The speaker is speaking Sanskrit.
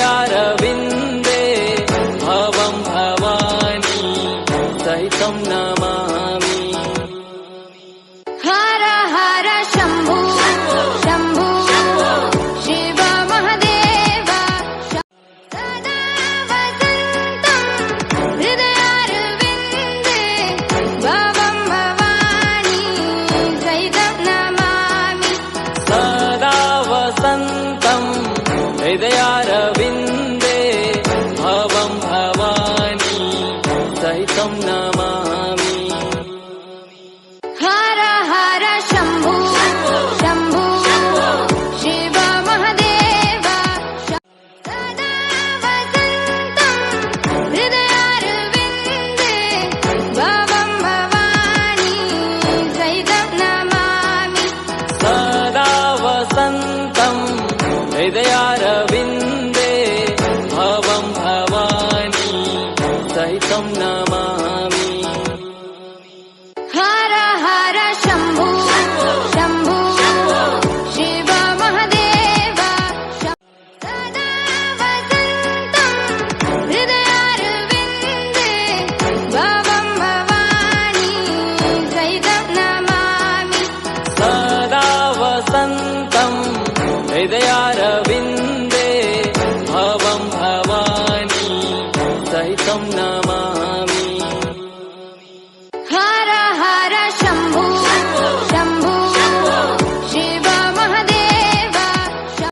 हृदयारविन्दे भवं भवानी सहितं नमामि। हर हर शम्भो शम्भो शिव महादेव सदा वसन्तं हृदयारविन्दे भवं भवानी सहितं नमामि। सदा वसन्तं हृदयारविन्दे भवं भवानी सहितं नमामि। हर हर शम्भो शम्भो शिव महादेव सदा वसन्तं हृदयारविन्दे भवं भवानी सहितं नमामि। सदा वसन्तं हृदयारविन्दे भवं भवानी सहितं नमामि।